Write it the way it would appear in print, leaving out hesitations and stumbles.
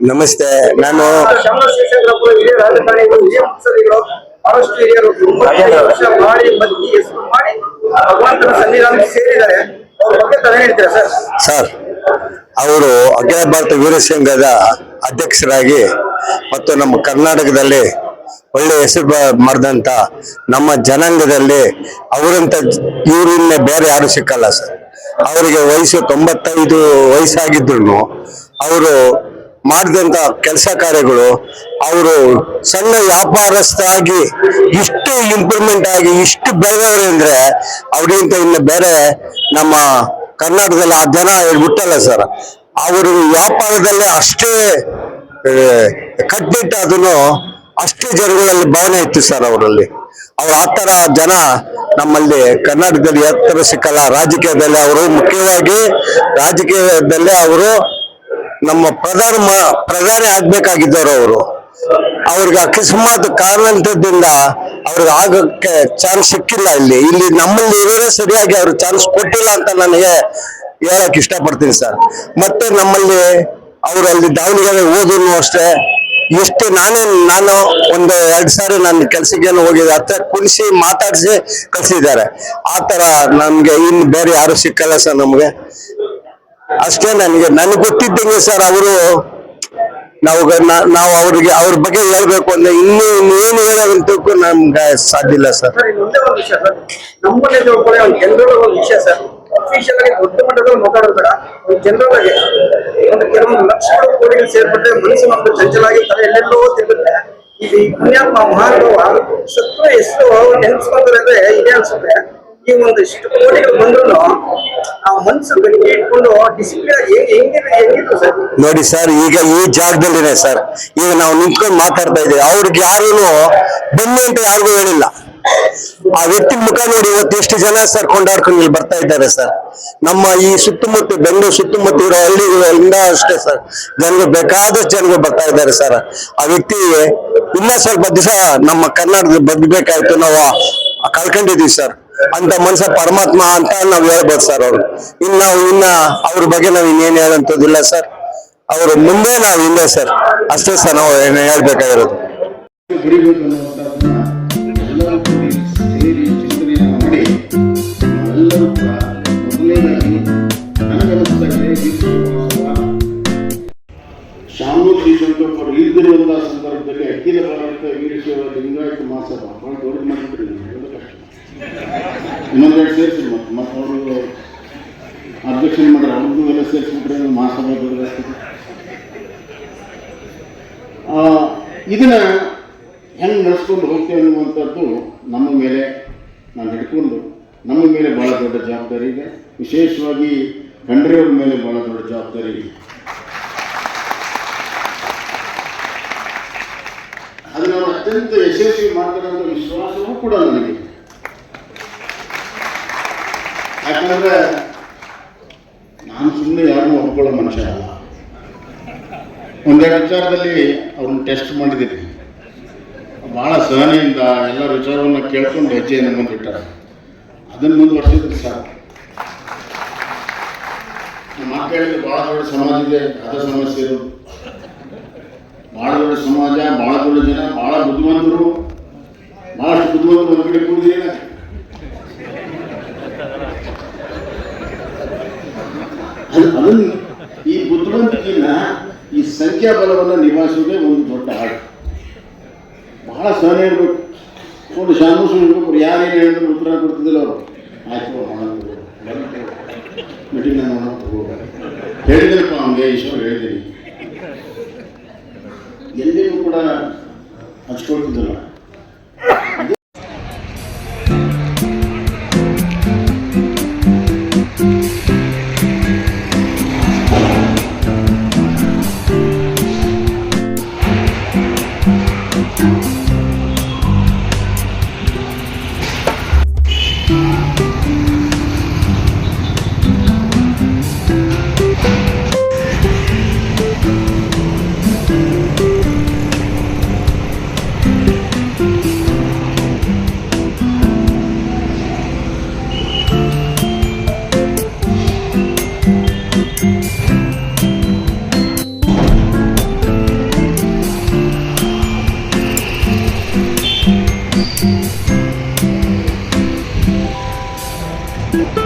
ನಮಸ್ತೆ. ನಾನು ಚಾಮರಾಜೇಶ್ವರಪುರ ಹಿರಿಯ ರಾಜಕಾರಣಿಗಳು, ಹಿರಿಯ ಮುತ್ಸದಿಗಳು, ಬಹಳಷ್ಟು ಹಿರಿಯರು 35 ವರ್ಷ ಮಾಡಿ ಬದುಕಿ ಹೆಸರು ಮಾಡಿ ಭಗವಂತನ ಸನ್ನಿಧಾನಕ್ಕೆ ಸೇರಿದ್ದಾರೆ. ಅವ್ರ ಬಗ್ಗೆ ತಾನೇ ಹೇಳ್ತೀರಾ ಸರ್? ಸರ್, ಅವರು ಅಖಿಲ ಭಾರತ ವೀರ ಸಂಘದ ಅಧ್ಯಕ್ಷರಾಗಿ ಮತ್ತು ನಮ್ಮ ಕರ್ನಾಟಕದಲ್ಲಿ ಒಳ್ಳೆ ಹೆಸರು ಮಾಡಿದಂತ ನಮ್ಮ ಜನಾಂಗದಲ್ಲಿ ಅವರಂತ ಇವರಿಂದ ಬೇರೆ ಯಾರು ಸಿಕ್ಕಲ್ಲ ಸರ್. ಅವರಿಗೆ ವಯಸ್ಸು 95 ವಯಸ್ಸಾಗಿದ್ರು ಅವರು ಮಾಡಿದಂತ ಕೆಲಸ ಕಾರ್ಯಗಳು, ಅವರು ಸಣ್ಣ ವ್ಯಾಪಾರಸ್ಥರಾಗಿ ಇಷ್ಟು ಇಂಪ್ರೂವ್ಮೆಂಟ್ ಆಗಿ ಇಷ್ಟು ಬೆಳೆದವರು ಅಂದ್ರೆ ಅವ್ರಿಗಿಂತ ಇನ್ನು ಬೇರೆ ನಮ್ಮ ಕರ್ನಾಟಕದಲ್ಲಿ ಆ ಜನ ಬಿಟ್ಟಲ್ಲ ಸರ್. ಅವರು ವ್ಯಾಪಾರದಲ್ಲೇ ಅಷ್ಟೇ ಕಟ್ಟಿಟ್ಟಾದನು ಅಷ್ಟೇ ಜನಗಳಲ್ಲಿ ಭಾವನೆ ಇತ್ತು ಸರ್ ಅವರಲ್ಲಿ. ಅವ್ರು ಆ ತರ ಜನ ನಮ್ಮಲ್ಲಿ ಕರ್ನಾಟಕದಲ್ಲಿ ಎತ್ತರ ಸಿಕ್ಕಲ್ಲ. ರಾಜಕೀಯದಲ್ಲಿ ಅವರು ಮುಖ್ಯವಾಗಿ ರಾಜಕೀಯದಲ್ಲಿ ಅವರು ನಮ್ಮ ಪ್ರಧಾನಿ ಆಗ್ಬೇಕಾಗಿದ್ದವರು. ಅವ್ರಿಗೆ ಅಕಸ್ಮಾತ್ ಕಾರಣದಿಂದ ಅವ್ರಿಗೆ ಆಗಕ್ಕೆ ಚಾನ್ಸ್ ಸಿಕ್ಕಿಲ್ಲ. ಇಲ್ಲಿ ನಮ್ಮಲ್ಲಿ ಇರೋದೇ ಸರಿಯಾಗಿ ಅವ್ರಿಗೆ ಚಾನ್ಸ್ ಕೊಟ್ಟಿಲ್ಲ ಅಂತ ನನಗೆ ಹೇಳಕ್ ಇಷ್ಟಪಡ್ತೀನಿ ಸರ್. ಮತ್ತೆ ನಮ್ಮಲ್ಲಿ ಅವರು ಅಲ್ಲಿ ದಾವಣಗೆರೆ ಓದೂನು ಅಷ್ಟೇ ಎಷ್ಟು ನಾನು ಒಂದು 2 ಸಾರಿ ನನ್ನ ಕೆಲ್ಸಕ್ಕೇನು ಹೋಗಿದ್ದೆ, ಹತ್ರ ಕುಣಿಸಿ ಮಾತಾಡಿಸಿ ಕಳ್ಸಿದ್ದಾರೆ. ಆ ತರ ನಮ್ಗೆ ಇನ್ನು ಬೇರೆ ಯಾರು ಸಿಕ್ಕಲ್ಲ ಸರ್ ನಮ್ಗೆ. ಅಷ್ಟೇ ನನಗೆ ಗೊತ್ತಿದ್ದಂಗೆ ಸರ್. ಅವರು ನಾವು ಅವ್ರ ಬಗ್ಗೆ ಹೇಳ್ಬೇಕು ಅಂದ್ರೆ ಇನ್ನೂ ಏನು ಹೇಳೋದಂತಕ್ಕೂ ನಮ್ಗೆ ಸಾಧ್ಯ ಇಲ್ಲ ಸರ್. ಇನ್ನೊಂದೇ ಒಂದು ವಿಷಯ ಸರ್, ನಮ್ಮನೆ ಒಂದು ಜನರಲ್ ಒಂದು ವಿಷಯ ಸರ್. ಅಫಿಷಿಯಲ್ ಆಗಿ ದೊಡ್ಡ ಮಟ್ಟದಲ್ಲಿ ಮಾತಾಡೋದು ಬೇಡ, ಜನರಲ್ ಆಗಿ ಒಂದು ಕೆಲವೊಂದು ಲಕ್ಷಗಳು ಕೋಟಿಗಳು ಸೇರ್ಪಟ್ಟೆ ಮನಸ್ಸು ನಮ್ದು ಚಂಚಲಾಗಿ ತಲೆ ಎಲ್ಲೆಲ್ಲೋ ತಿರುಗುತ್ತೆ. ಈ ಪುಣ್ಯಾತ್ಮ ಮಹಾನುಭಾವ ಸತ್ವ ಎಷ್ಟು ನೆನಪಿಸ್ಕೊಂತಾರೆ ಅಂದ್ರೆ ಇದೆ ಅನ್ಸುತ್ತೆ. ಈ ಒಂದು ಇಷ್ಟು ಕೋಟಿಗಳು ಬಂದ್ರು ಆ ಮನಸ್ಸು ಗಟ್ಟಿ ಇಟ್ಕೊಂಡು ಡಿಸಿಪ್ಲಿನ್ ಹೆಂಗಿದ್ರು ಸರ್? ನೋಡಿ ಸರ್, ಈಗ ಈ ಜಾಗದಲ್ಲಿದೆ ಸರ್. ಈಗ ನಾವು ನಿಂತ್ಕೊಂಡು ಮಾತಾಡ್ತಾ ಇದ್ದೀವಿ. ಅವ್ರಿಗೆ ಯಾರು ಬನ್ನಿ ಅಂತ ಯಾರಿಗೂ ಹೇಳಿಲ್ಲ. ಆ ವ್ಯಕ್ತಿ ಮುಖ ನೋಡಿ ಇವತ್ತು ಎಷ್ಟು ಜನ ಸರ್ ಕೊಂಡಾಡ್ಕೊಂಡು ಇಲ್ಲಿ ಬರ್ತಾ ಇದ್ದಾರೆ ಸರ್. ನಮ್ಮ ಈ ಸುತ್ತಮುತ್ತ ಬೆಂಗಳೂರು ಸುತ್ತಮುತ್ತ ಇರೋ ಹಳ್ಳಿಗಳಿಂದ ಅಷ್ಟೇ ಸರ್ ಜನರು ಬೇಕಾದಷ್ಟು ಜನರು ಬರ್ತಾ ಇದ್ದಾರೆ ಸರ್. ಆ ವ್ಯಕ್ತಿ ಇನ್ನ ಸ್ವಲ್ಪ ದಿವಸ ನಮ್ಮ ಕರ್ನಾಟಕದ ಬದುಕಬೇಕಾಯ್ತು, ನಾವು ಕಳ್ಕೊಂಡಿದೀವಿ ಸರ್. ಅಂತ ಮನ್ಸ ಪರಮಾತ್ಮ ಅಂತ ನಾವ್ ಹೇಳ್ಬೋದು ಸರ್. ಅವ್ರು ಇನ್ನ ಅವ್ರ ಬಗ್ಗೆ ನಾವ್ ಇನ್ನೇನು ಹೇಳಂತದಿಲ್ಲ ಸರ್. ಅವ್ರ ಮುಂದೆ ನಾವ್ ಹಿಂದೆ ಸರ್, ಅಷ್ಟೇ ಸರ್ ನಾವು ಹೇಳ್ಬೇಕಾಗಿರೋದು. ಶಾಮೂ ಶ್ರೀಶಂಕರ್ ಈಗಿರುವಂತಹ ಸಂದರ್ಭದಲ್ಲಿ ಅಖಿಲ ಭಾರತ ವೀರಶೈವ ಲಿಂಗಾಯತ ಮಹಾಸಭಾ ಬಹಳ ದೊಡ್ಡ ಮಾಡಿಬಿಟ್ರಿ. ಇನ್ನೊಂದೆರಡು ಸೇರಿಸಿ ಮತ್ತೆ ಅವರು ಅಧ್ಯಕ್ಷನ ಮಾಡ್ರೆ ಅವ್ರಿಗೂ ಎಲ್ಲ ಸೇರಿಸ್ಬಿಟ್ರೆ ಮಹಾಸಭಾ ದೊಡ್ಡದಾಗ್ತದೆ. ಇದನ್ನ ಹೆಂಗೆ ನಡೆಸ್ಕೊಂಡು ಹೋಗ್ತೇವೆ ಅನ್ನುವಂಥದ್ದು ನಮ್ಮ ಮೇಲೆ ನಾವು ಹಿಡ್ಕೊಂಡು ನಮ್ಮ ಮೇಲೆ ಭಾಳ ದೊಡ್ಡ ಜವಾಬ್ದಾರಿ ಇದೆ. ವಿಶೇಷವಾಗಿ ಗಂಡ್ರೆಯವ್ರ ಮೇಲೆ ಭಾಳ ದೊಡ್ಡ ಜವಾಬ್ದಾರಿ ಇದೆ. ಅದನ್ನ ಅವರು ಅತ್ಯಂತ ಯಶಸ್ವಿ ಮಾಡ್ತಾರೆ ಅಂತ ವಿಶ್ವಾಸವೂ ಕೂಡ ನನಗೆ. ಯಾಕಂದ್ರೆ ನಾನು ಸುಮ್ಮನೆ ಯಾರನ್ನೂ ಒಪ್ಕೊಳ್ಳೋ ಮನುಷ್ಯ ಅಲ್ಲ. ಒಂದೆರಡು ವಿಚಾರದಲ್ಲಿ ಅವ್ರನ್ನ ಟೆಸ್ಟ್ ಮಾಡಿದ್ದೀನಿ. ಭಾಳ ಸಹನೆಯಿಂದ ಎಲ್ಲರ ವಿಚಾರವನ್ನು ಕೇಳ್ಕೊಂಡು ಹೆಜ್ಜೆಯನ್ನು ಮುಂದಿಟ್ಟಾರೆ. ಅದನ್ನು ಮುಂದುವರ್ಸಿದ್ರೆ ಸಾಕು. ನಮ್ಮ ಮಕ್ಕಳಿಗೆ ಭಾಳ ದೊಡ್ಡ ಸಮಾಜ ಇದೆ, ಅದ ಸಮಸ್ಯೆ ಇರೋದು. ಭಾಳ ದೊಡ್ಡ ಸಮಾಜ, ಭಾಳ ದೊಡ್ಡ ಜನ, ಭಾಳ ಬುದ್ಧಿವಂತರು, ಭಾಳಷ್ಟು ಬುದ್ಧಿವಂತರು ಒಂದು ಕಡೆ ಕೂಡಿದ್ರೆ ಅದನ್ನು ಈ ಬುದ್ಧಿವಂತಿಕೆಯನ್ನ ಈ ಸಂಖ್ಯಾಬಲವನ್ನು ನಿಭಾಯಿಸೋದೇ ಒಂದು ದೊಡ್ಡ ಆಟ. ಬಹಳ ಸಹನೆ ಇರಬೇಕು. ಒಂದು ಶಾಮೂಸು ಇರಬೇಕು. ಯಾರೇನು ಹೇಳಿದ್ರು ಉತ್ತರ ಕೊಡ್ತಿದ್ದಿಲ್ಲ ಅವರು. ಆಯ್ತು ಮೀಟಿಂಗ್ ನಾನು ಹೇಳಿದ್ದೀನಪ್ಪ ಅವನಿಗೆ ಈಶ್ವರ್ ಹೇಳಿದ್ದೀನಿ. ಎಲ್ಲಿಗೂ ಕೂಡ ಹಚ್ಕೊಳ್ತಿದ್ದಿಲ್ಲ. ಮಾಡ್ತಾರೆ.